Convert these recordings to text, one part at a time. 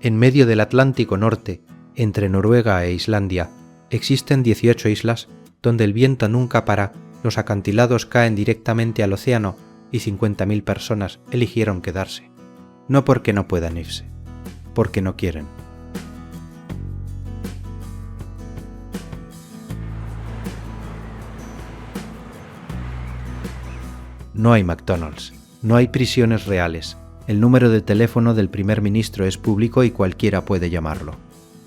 En medio del Atlántico Norte, entre Noruega e Islandia, existen 18 islas donde el viento nunca para, los acantilados caen directamente al océano y 50.000 personas eligieron quedarse. No porque no puedan irse, porque no quieren. No hay McDonald's, no hay prisiones reales. El número de teléfono del primer ministro es público y cualquiera puede llamarlo.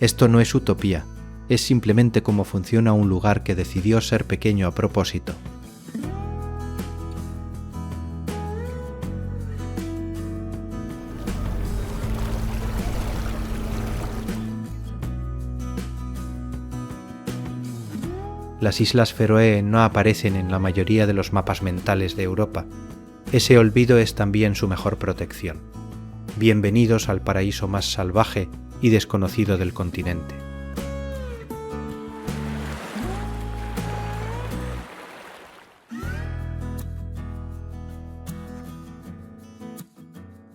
Esto no es utopía, es simplemente cómo funciona un lugar que decidió ser pequeño a propósito. Las Islas Feroe no aparecen en la mayoría de los mapas mentales de Europa. Ese olvido es también su mejor protección. Bienvenidos al paraíso más salvaje y desconocido del continente.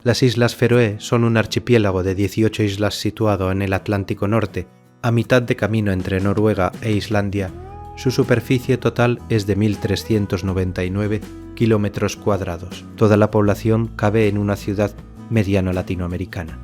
Las Islas Feroe son un archipiélago de 18 islas situado en el Atlántico Norte, a mitad de camino entre Noruega e Islandia. Su superficie total es de 1.399 kilómetros cuadrados. Toda la población cabe en una ciudad mediano latinoamericana.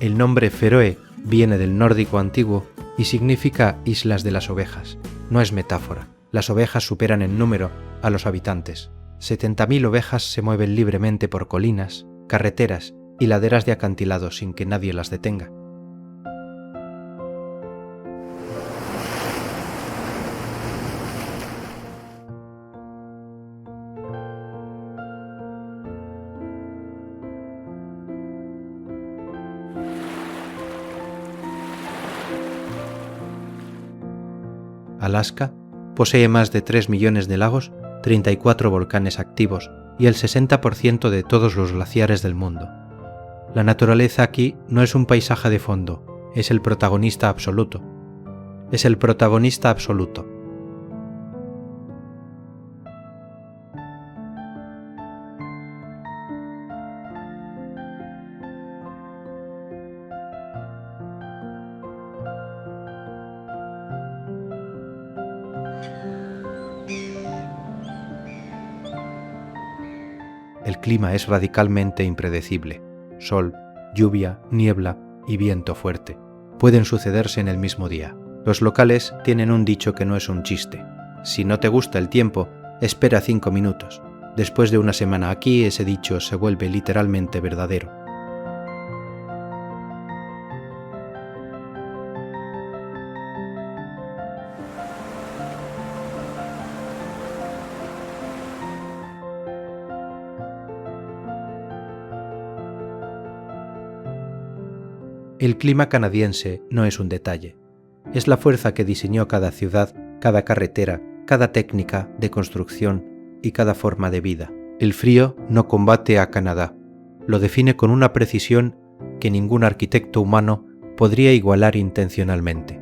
El nombre Feroe viene del nórdico antiguo y significa Islas de las Ovejas. No es metáfora. Las ovejas superan en número a los habitantes. 70.000 ovejas se mueven libremente por colinas, carreteras y laderas de acantilados sin que nadie las detenga. Alaska posee más de 3 millones de lagos, 34 volcanes activos y el 60% de todos los glaciares del mundo. La naturaleza aquí no es un paisaje de fondo, es el protagonista absoluto. Es el protagonista absoluto. El clima es radicalmente impredecible. Sol, lluvia, niebla y viento fuerte. Pueden sucederse en el mismo día. Los locales tienen un dicho que no es un chiste. Si no te gusta el tiempo, espera 5 minutos. Después de una semana aquí, ese dicho se vuelve literalmente verdadero. El clima canadiense no es un detalle. Es la fuerza que diseñó cada ciudad, cada carretera, cada técnica de construcción y cada forma de vida. El frío no combate a Canadá. Lo define con una precisión que ningún arquitecto humano podría igualar intencionalmente.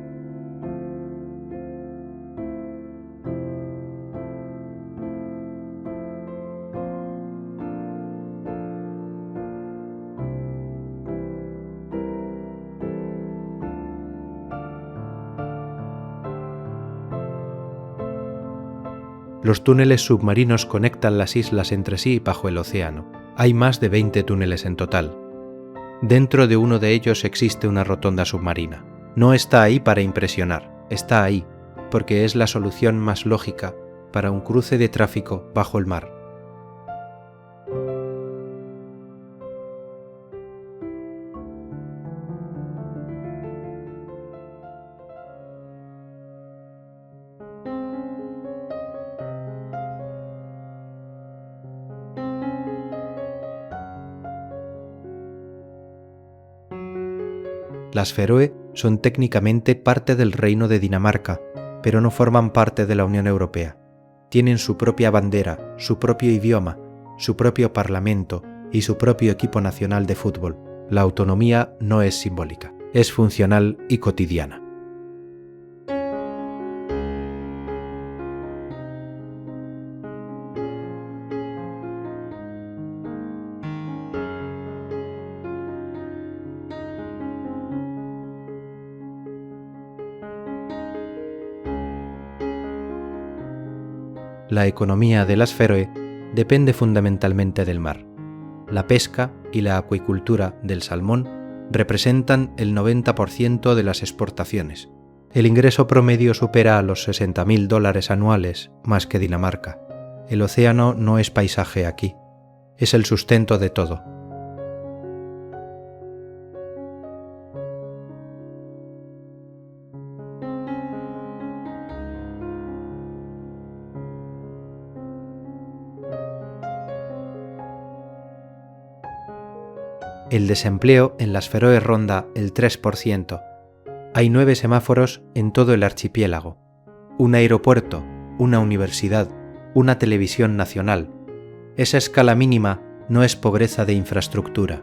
Los túneles submarinos conectan las islas entre sí bajo el océano. Hay más de 20 túneles en total. Dentro de uno de ellos existe una rotonda submarina. No está ahí para impresionar, está ahí porque es la solución más lógica para un cruce de tráfico bajo el mar. Las Feroe son técnicamente parte del Reino de Dinamarca, pero no forman parte de la Unión Europea. Tienen su propia bandera, su propio idioma, su propio parlamento y su propio equipo nacional de fútbol. La autonomía no es simbólica, es funcional y cotidiana. La economía de las Feroe depende fundamentalmente del mar. La pesca y la acuicultura del salmón representan el 90% de las exportaciones. El ingreso promedio supera a los $60.000 anuales, más que Dinamarca. El océano no es paisaje aquí, es el sustento de todo. El desempleo en las Feroe ronda el 3%. Hay 9 semáforos en todo el archipiélago. Un aeropuerto, una universidad, una televisión nacional. Esa escala mínima no es pobreza de infraestructura.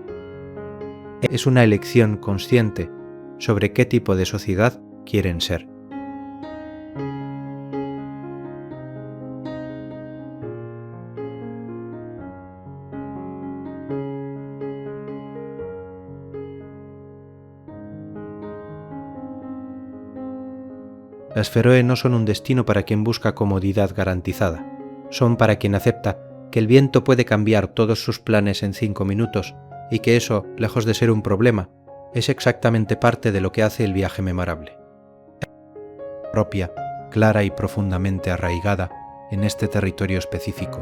Es una elección consciente sobre qué tipo de sociedad quieren ser. Las Feroe no son un destino para quien busca comodidad garantizada. Son para quien acepta que el viento puede cambiar todos sus planes en 5 minutos y que eso, lejos de ser un problema, es exactamente parte de lo que hace el viaje memorable. Propia, clara y profundamente arraigada en este territorio específico.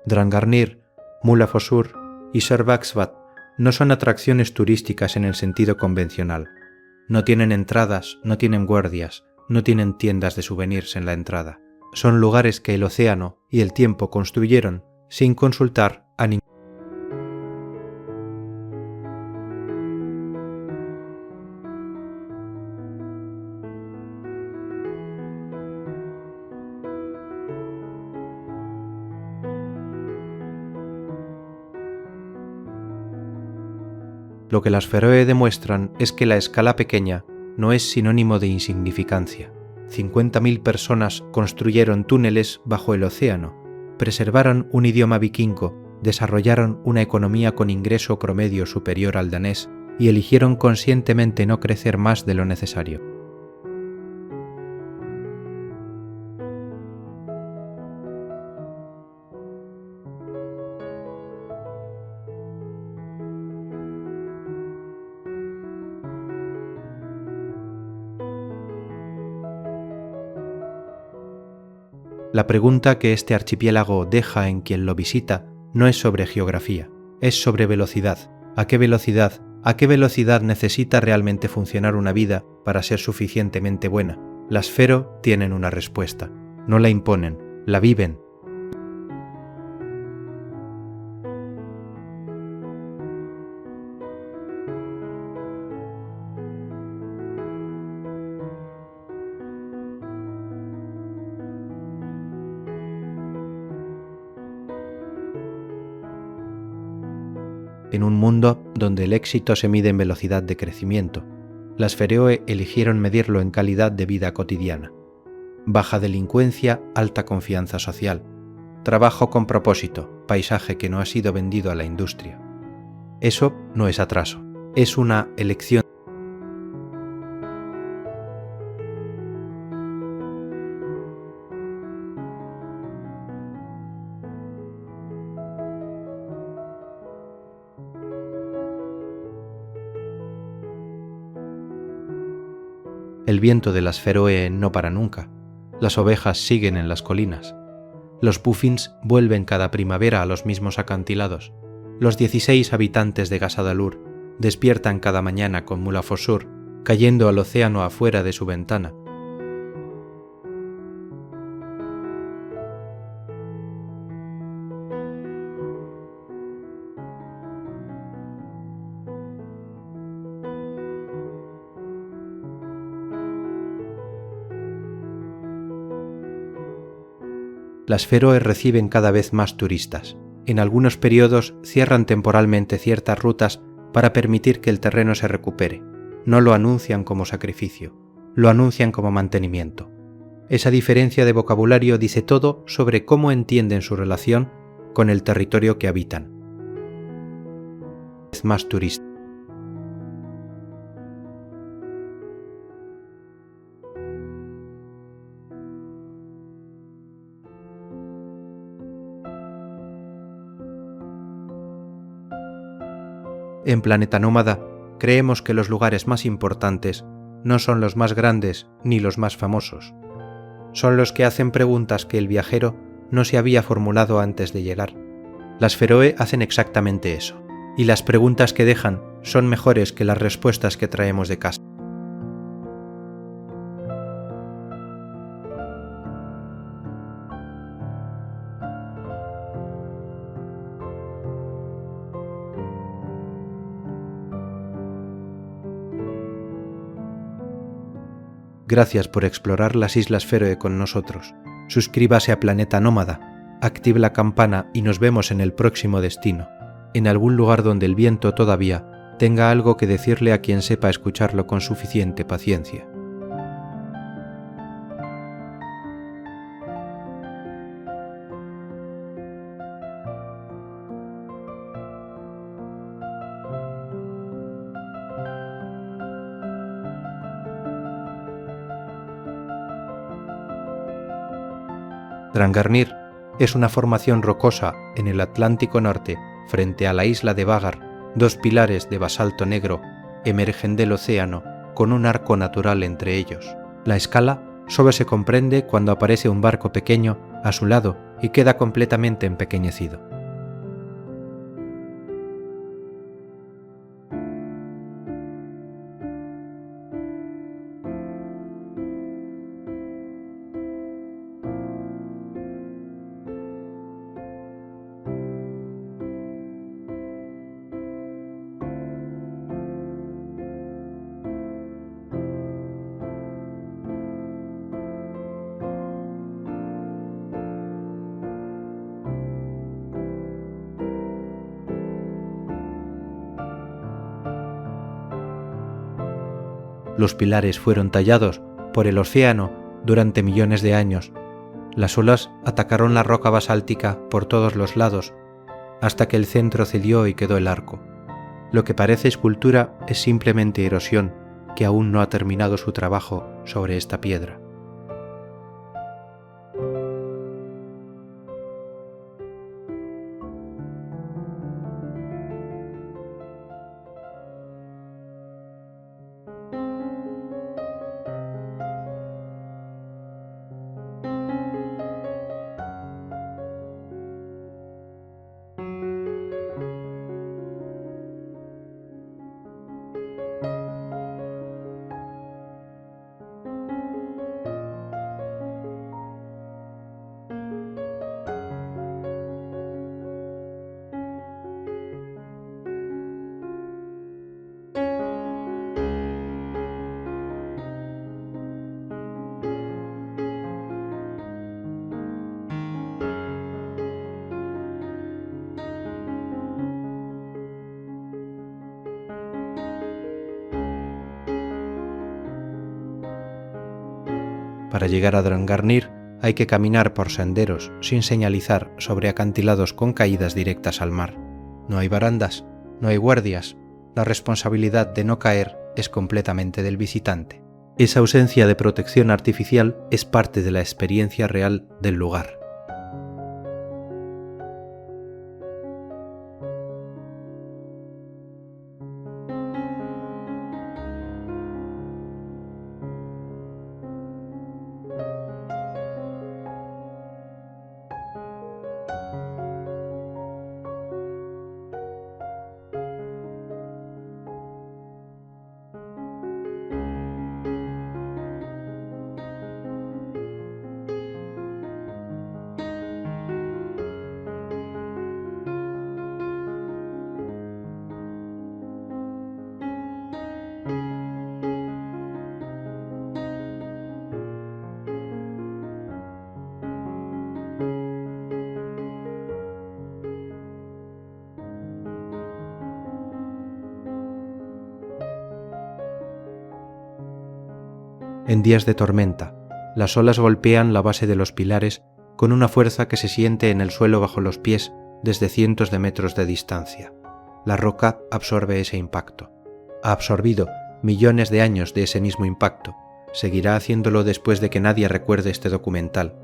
Drangarnir, Múlafosur y Sørvágsvatn no son atracciones turísticas en el sentido convencional. No tienen entradas, no tienen guardias, no tienen tiendas de souvenirs en la entrada. Son lugares que el océano y el tiempo construyeron sin consultar a ningún. Lo que las Feroe demuestran es que la escala pequeña no es sinónimo de insignificancia. 50.000 personas construyeron túneles bajo el océano, preservaron un idioma vikingo, desarrollaron una economía con ingreso promedio superior al danés y eligieron conscientemente no crecer más de lo necesario. La pregunta que este archipiélago deja en quien lo visita no es sobre geografía, es sobre velocidad. ¿A qué velocidad? ¿A qué velocidad necesita realmente funcionar una vida para ser suficientemente buena? Las Fero tienen una respuesta. No la imponen, la viven. En un mundo donde el éxito se mide en velocidad de crecimiento, las Feroe eligieron medirlo en calidad de vida cotidiana. Baja delincuencia, alta confianza social, trabajo con propósito, paisaje que no ha sido vendido a la industria. Eso no es atraso, es una elección. El viento de las Feroe no para nunca. Las ovejas siguen en las colinas. Los puffins vuelven cada primavera a los mismos acantilados. Los 16 habitantes de Gasadalur despiertan cada mañana con Múlafosur cayendo al océano afuera de su ventana. Las Feroe reciben cada vez más turistas. En algunos periodos cierran temporalmente ciertas rutas para permitir que el terreno se recupere. No lo anuncian como sacrificio, lo anuncian como mantenimiento. Esa diferencia de vocabulario dice todo sobre cómo entienden su relación con el territorio que habitan. Es más turista. En Planeta Nómada creemos que los lugares más importantes no son los más grandes ni los más famosos. Son los que hacen preguntas que el viajero no se había formulado antes de llegar. Las Feroe hacen exactamente eso, y las preguntas que dejan son mejores que las respuestas que traemos de casa. Gracias por explorar las Islas Feroe con nosotros. Suscríbase a Planeta Nómada, active la campana y nos vemos en el próximo destino, en algún lugar donde el viento todavía tenga algo que decirle a quien sepa escucharlo con suficiente paciencia. Drangarnir es una formación rocosa en el Atlántico Norte frente a la isla de Vagar. Dos pilares de basalto negro emergen del océano con un arco natural entre ellos. La escala solo se comprende cuando aparece un barco pequeño a su lado y queda completamente empequeñecido. Los pilares fueron tallados por el océano durante millones de años. Las olas atacaron la roca basáltica por todos los lados, hasta que el centro cedió y quedó el arco. Lo que parece escultura es simplemente erosión, que aún no ha terminado su trabajo sobre esta piedra. Para llegar a Drangarnir hay que caminar por senderos sin señalizar sobre acantilados con caídas directas al mar. No hay barandas, no hay guardias. La responsabilidad de no caer es completamente del visitante. Esa ausencia de protección artificial es parte de la experiencia real del lugar. En días de tormenta, las olas golpean la base de los pilares con una fuerza que se siente en el suelo bajo los pies desde cientos de metros de distancia. La roca absorbe ese impacto. Ha absorbido millones de años de ese mismo impacto. Seguirá haciéndolo después de que nadie recuerde este documental.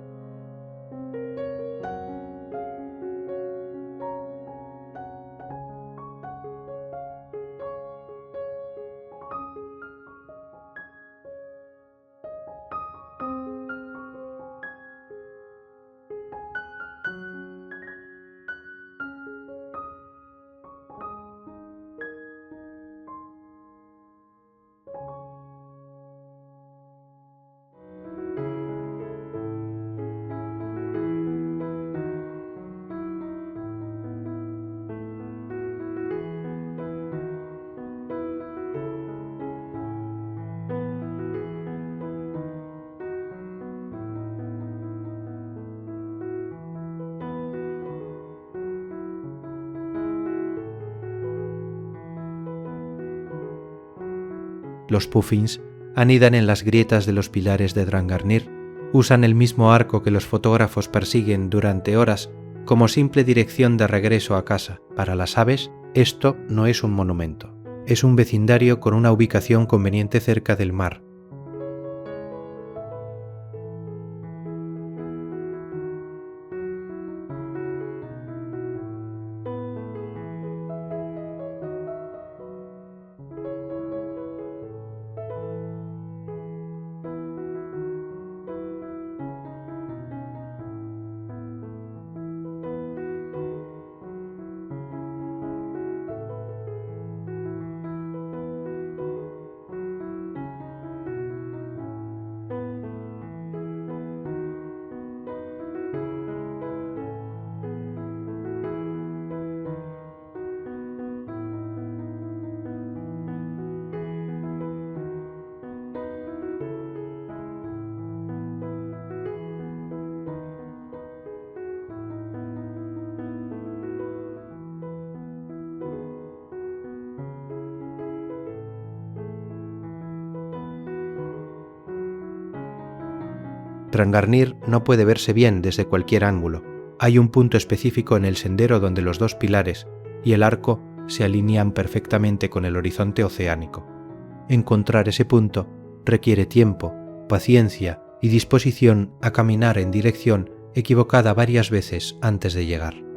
Los puffins anidan en las grietas de los pilares de Drangarnir, usan el mismo arco que los fotógrafos persiguen durante horas como simple dirección de regreso a casa. Para las aves, esto no es un monumento, es un vecindario con una ubicación conveniente cerca del mar. Drangarnir no puede verse bien desde cualquier ángulo. Hay un punto específico en el sendero donde los dos pilares y el arco se alinean perfectamente con el horizonte oceánico. Encontrar ese punto requiere tiempo, paciencia y disposición a caminar en dirección equivocada varias veces antes de llegar.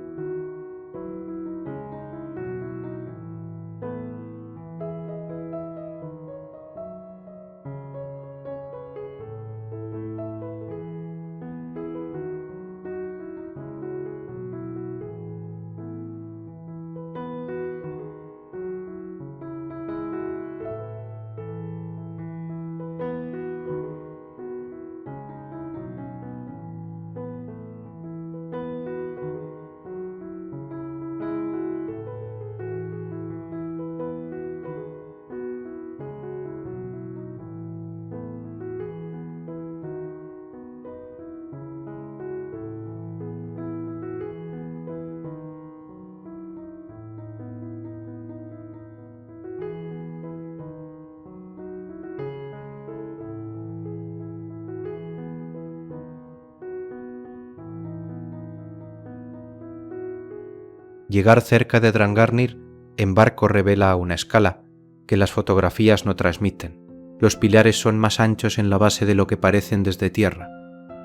Llegar cerca de Drangarnir en barco revela una escala que las fotografías no transmiten. Los pilares son más anchos en la base de lo que parecen desde tierra.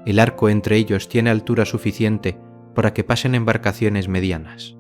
El arco entre ellos tiene altura suficiente para que pasen embarcaciones medianas.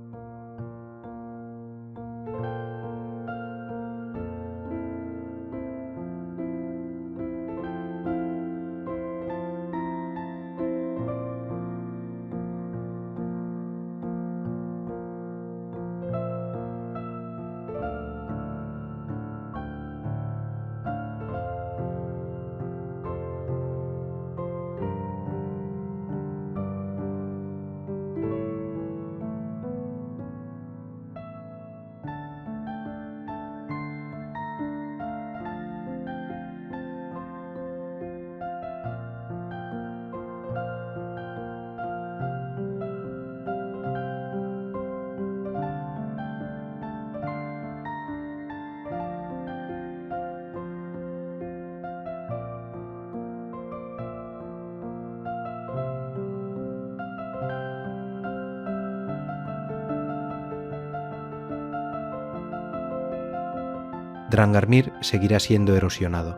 Drangarmir seguirá siendo erosionado.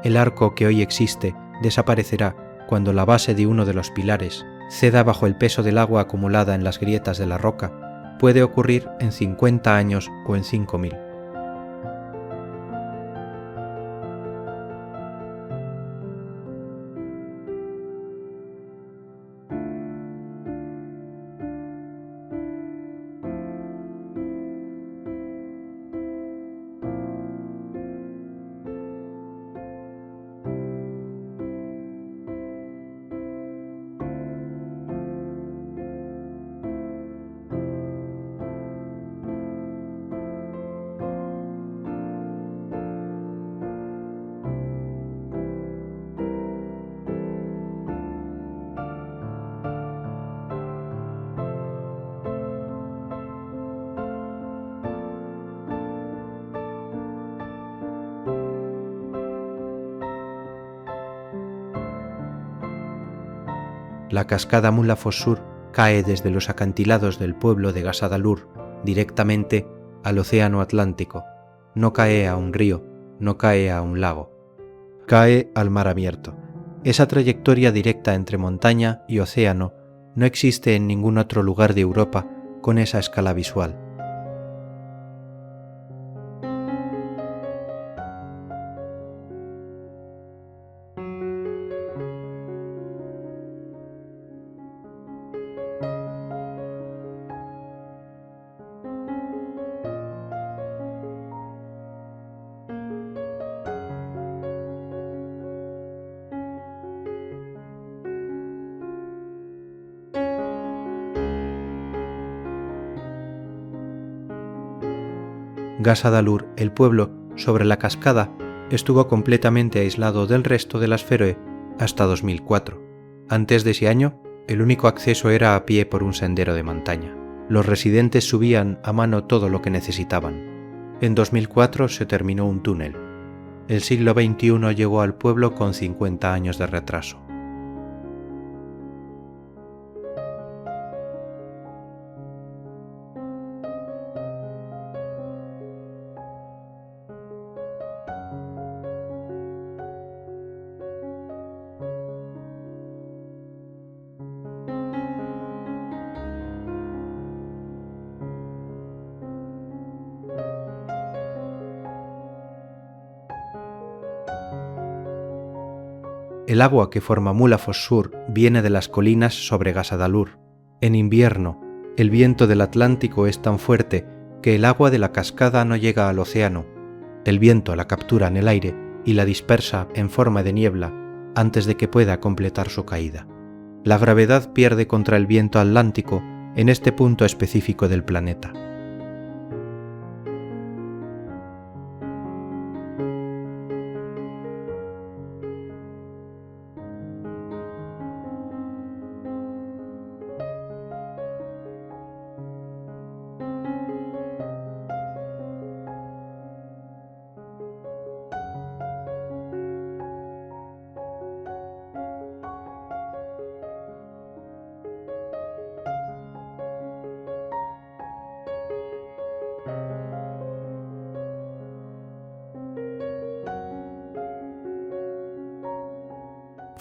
El arco que hoy existe desaparecerá cuando la base de uno de los pilares ceda bajo el peso del agua acumulada en las grietas de la roca. Puede ocurrir en 50 años o en 5000. La cascada Mulla Fossur cae desde los acantilados del pueblo de Gasadalur directamente al Océano Atlántico. No cae a un río, no cae a un lago. Cae al mar abierto. Esa trayectoria directa entre montaña y océano no existe en ningún otro lugar de Europa con esa escala visual. Gasadalur, el pueblo, sobre la cascada, estuvo completamente aislado del resto de las Feroe hasta 2004. Antes de ese año, el único acceso era a pie por un sendero de montaña. Los residentes subían a mano todo lo que necesitaban. En 2004 se terminó un túnel. El siglo XXI llegó al pueblo con 50 años de retraso. El agua que forma Mulla Fossur viene de las colinas sobre Gasadalur. En invierno, el viento del Atlántico es tan fuerte que el agua de la cascada no llega al océano. El viento la captura en el aire y la dispersa en forma de niebla antes de que pueda completar su caída. La gravedad pierde contra el viento atlántico en este punto específico del planeta.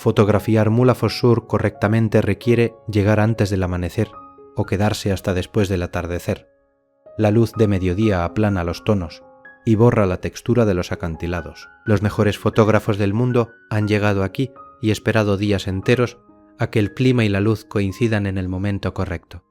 Fotografiar Mulla Fossur correctamente requiere llegar antes del amanecer o quedarse hasta después del atardecer. La luz de mediodía aplana los tonos y borra la textura de los acantilados. Los mejores fotógrafos del mundo han llegado aquí y esperado días enteros a que el clima y la luz coincidan en el momento correcto.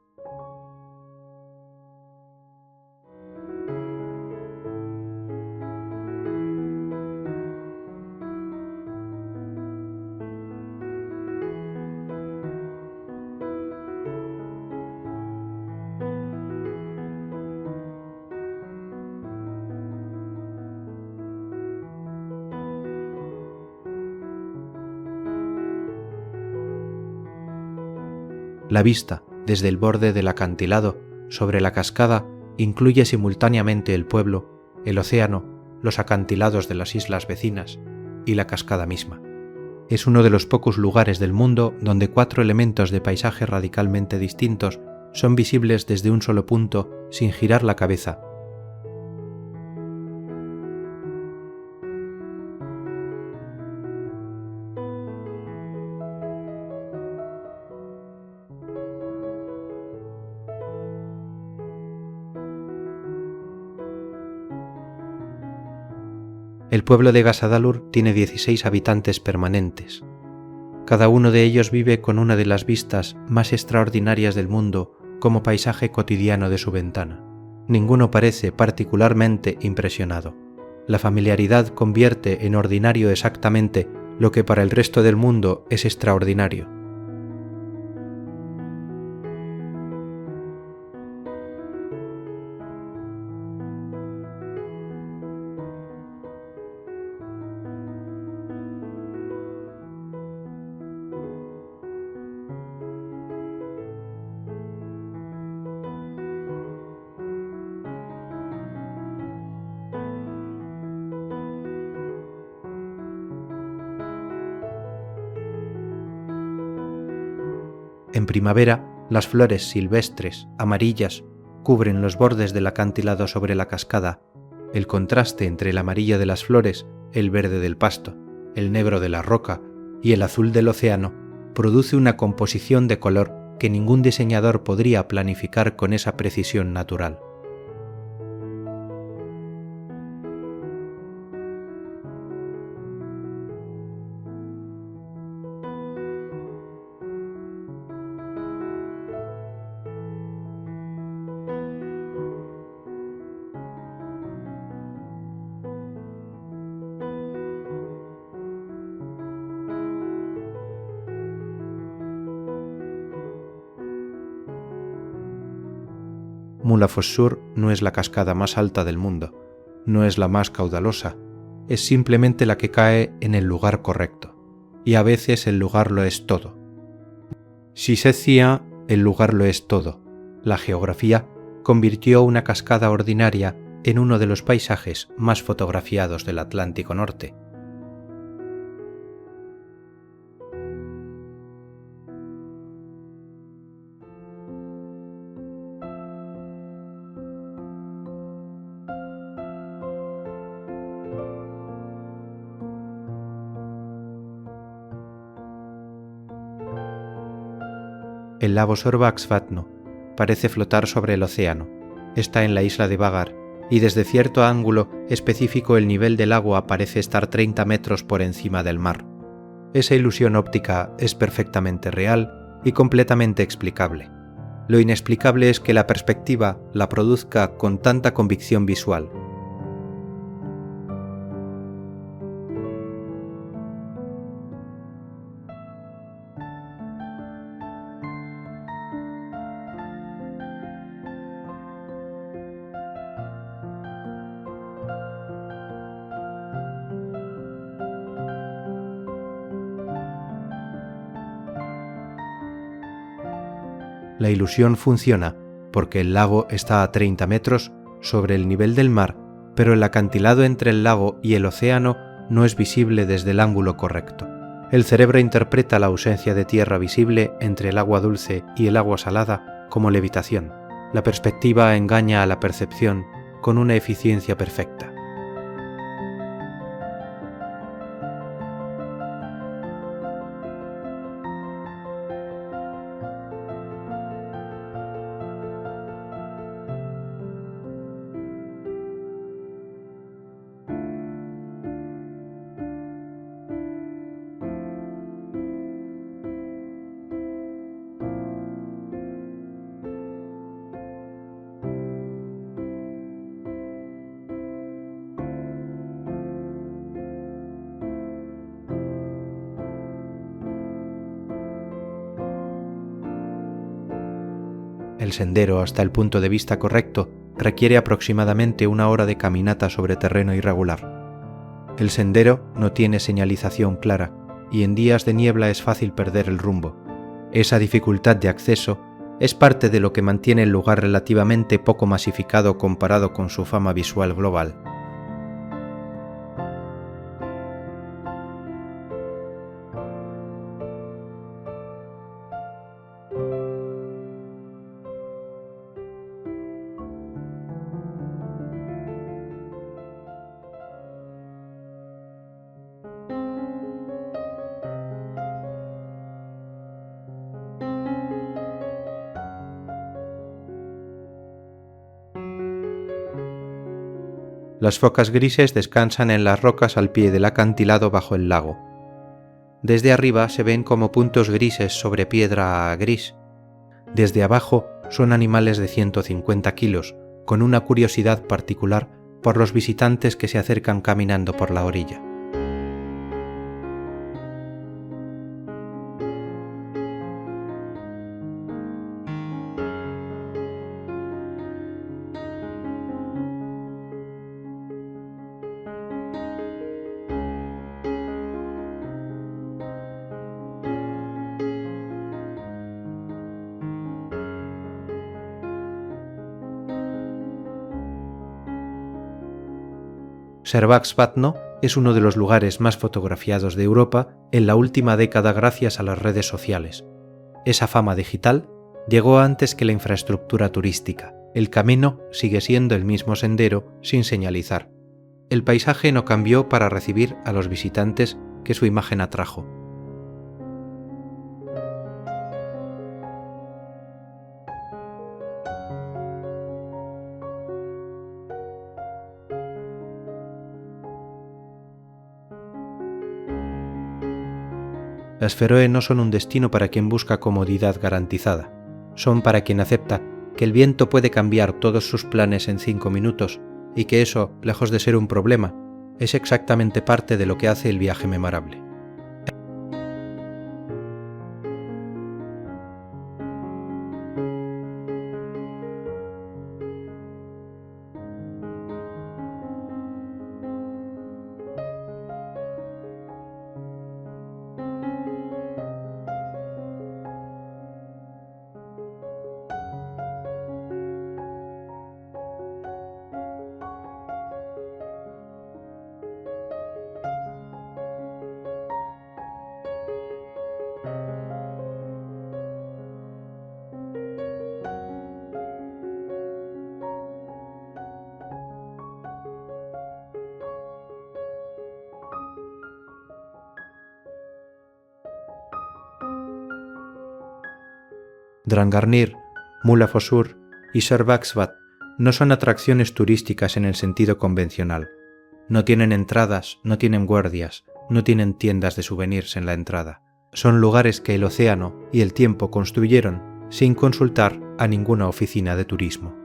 La vista, desde el borde del acantilado, sobre la cascada, incluye simultáneamente el pueblo, el océano, los acantilados de las islas vecinas y la cascada misma. Es uno de los pocos lugares del mundo donde 4 elementos de paisaje radicalmente distintos son visibles desde un solo punto sin girar la cabeza. El pueblo de Gasadalur tiene 16 habitantes permanentes. Cada uno de ellos vive con una de las vistas más extraordinarias del mundo como paisaje cotidiano de su ventana. Ninguno parece particularmente impresionado. La familiaridad convierte en ordinario exactamente lo que para el resto del mundo es extraordinario. En primavera, las flores silvestres, amarillas, cubren los bordes del acantilado sobre la cascada. El contraste entre el amarillo de las flores, el verde del pasto, el negro de la roca y el azul del océano produce una composición de color que ningún diseñador podría planificar con esa precisión natural. Mulafossur no es la cascada más alta del mundo, no es la más caudalosa, es simplemente la que cae en el lugar correcto, y a veces el lugar lo es todo. Shishethia, el lugar lo es todo. La geografía convirtió una cascada ordinaria en uno de los paisajes más fotografiados del Atlántico Norte. El lago Sorbaxvatno parece flotar sobre el océano. Está en la isla de Vagar y desde cierto ángulo específico el nivel del agua parece estar 30 metros por encima del mar. Esa ilusión óptica es perfectamente real y completamente explicable. Lo inexplicable es que la perspectiva la produzca con tanta convicción visual. La ilusión funciona porque el lago está a 30 metros sobre el nivel del mar, pero el acantilado entre el lago y el océano no es visible desde el ángulo correcto. El cerebro interpreta la ausencia de tierra visible entre el agua dulce y el agua salada como levitación. La perspectiva engaña a la percepción con una eficiencia perfecta. El sendero hasta el punto de vista correcto requiere aproximadamente 1 hora de caminata sobre terreno irregular. El sendero no tiene señalización clara y en días de niebla es fácil perder el rumbo. Esa dificultad de acceso es parte de lo que mantiene el lugar relativamente poco masificado comparado con su fama visual global. Las focas grises descansan en las rocas al pie del acantilado bajo el lago. Desde arriba se ven como puntos grises sobre piedra gris. Desde abajo son animales de 150 kilos, con una curiosidad particular por los visitantes que se acercan caminando por la orilla. Šerbaštěd es uno de los lugares más fotografiados de Europa en la última década gracias a las redes sociales. Esa fama digital llegó antes que la infraestructura turística. El camino sigue siendo el mismo sendero sin señalizar. El paisaje no cambió para recibir a los visitantes que su imagen atrajo. Las Feroe no son un destino para quien busca comodidad garantizada. Son para quien acepta que el viento puede cambiar todos sus planes en 5 minutos y que eso, lejos de ser un problema, es exactamente parte de lo que hace el viaje memorable. Drangarnir, Múlafossur y Šerbaštěd no son atracciones turísticas en el sentido convencional. No tienen entradas, no tienen guardias, no tienen tiendas de souvenirs en la entrada. Son lugares que el océano y el tiempo construyeron sin consultar a ninguna oficina de turismo.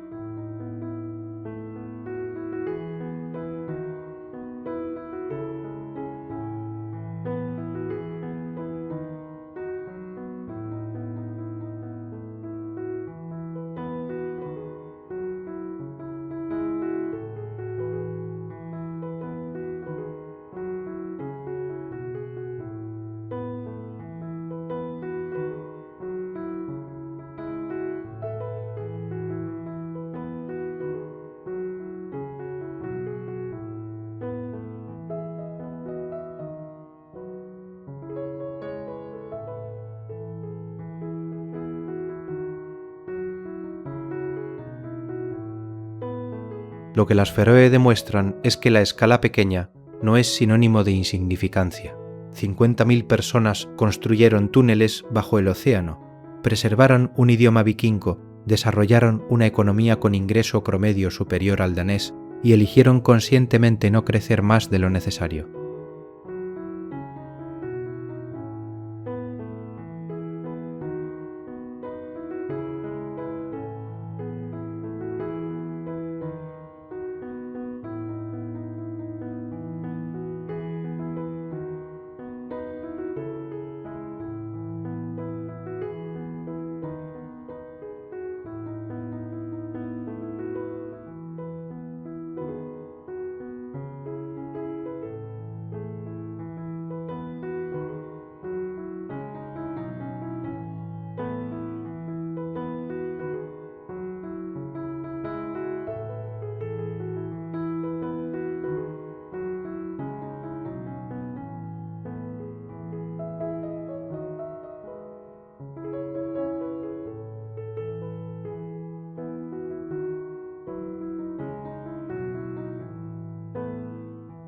Lo que las Feroe demuestran es que la escala pequeña no es sinónimo de insignificancia. 50.000 personas construyeron túneles bajo el océano, preservaron un idioma vikingo, desarrollaron una economía con ingreso promedio superior al danés y eligieron conscientemente no crecer más de lo necesario.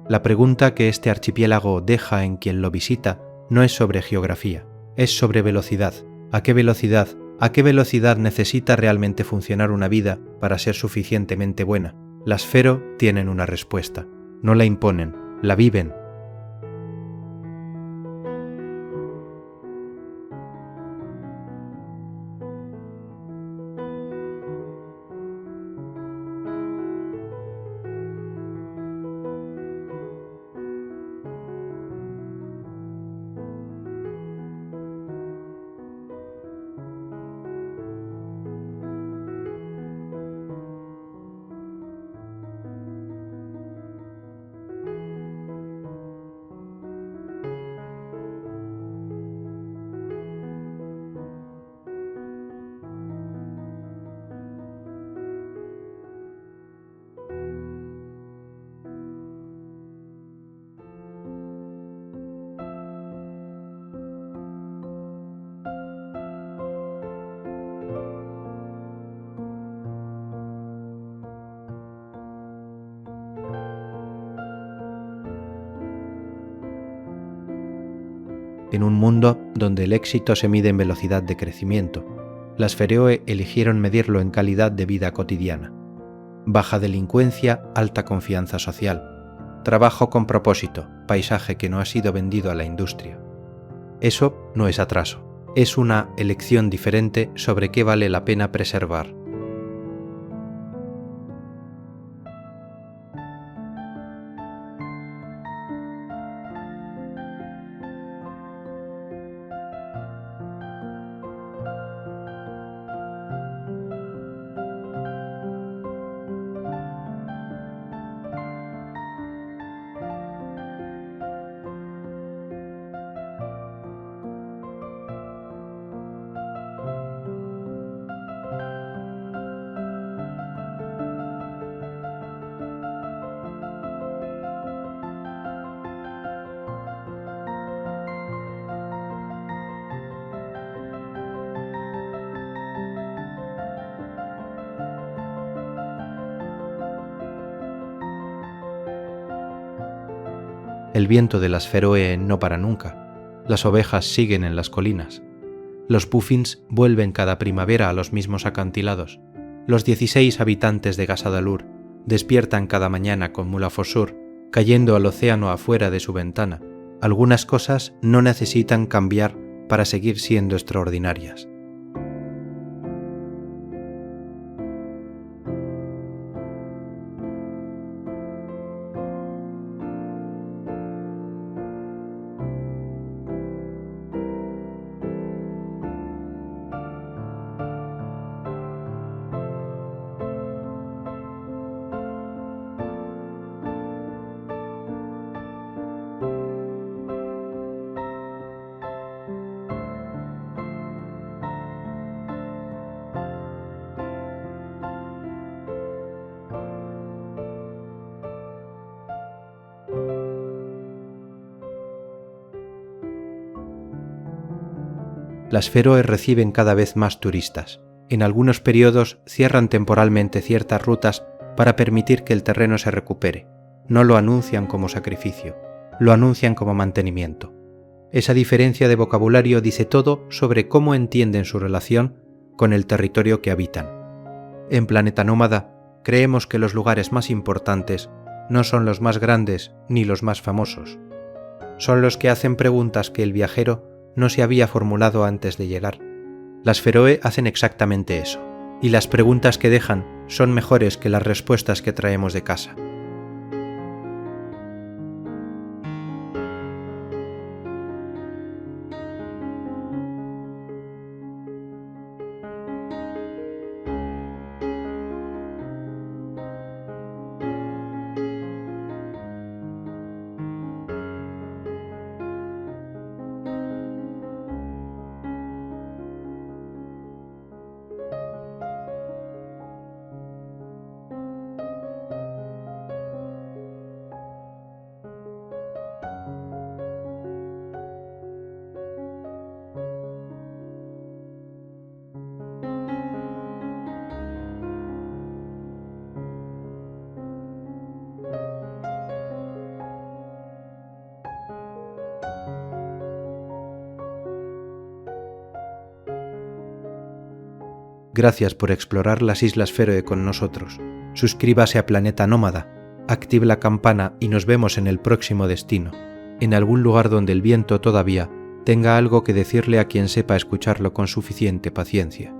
La pregunta que este archipiélago deja en quien lo visita no es sobre geografía, es sobre velocidad. ¿A qué velocidad necesita realmente funcionar una vida para ser suficientemente buena? Las Fero tienen una respuesta, no la imponen, la viven. En un mundo donde el éxito se mide en velocidad de crecimiento, las Feroe eligieron medirlo en calidad de vida cotidiana. Baja delincuencia, alta confianza social, trabajo con propósito, paisaje que no ha sido vendido a la industria. Eso no es atraso, es una elección diferente sobre qué vale la pena preservar. El viento de las Feroe no para nunca. Las ovejas siguen en las colinas. Los puffins vuelven cada primavera a los mismos acantilados. Los 16 habitantes de Gasadalur despiertan cada mañana con Mulafossur cayendo al océano afuera de su ventana. Algunas cosas no necesitan cambiar para seguir siendo extraordinarias. Las Feroe reciben cada vez más turistas. En algunos periodos cierran temporalmente ciertas rutas para permitir que el terreno se recupere. No lo anuncian como sacrificio, lo anuncian como mantenimiento. Esa diferencia de vocabulario dice todo sobre cómo entienden su relación con el territorio que habitan. En Planeta Nómada creemos que los lugares más importantes no son los más grandes ni los más famosos. Son los que hacen preguntas que el viajero no se había formulado antes de llegar. Las Feroe hacen exactamente eso, y las preguntas que dejan son mejores que las respuestas que traemos de casa. Gracias por explorar las Islas Feroe con nosotros. Suscríbase a Planeta Nómada, active la campana y nos vemos en el próximo destino, en algún lugar donde el viento todavía tenga algo que decirle a quien sepa escucharlo con suficiente paciencia.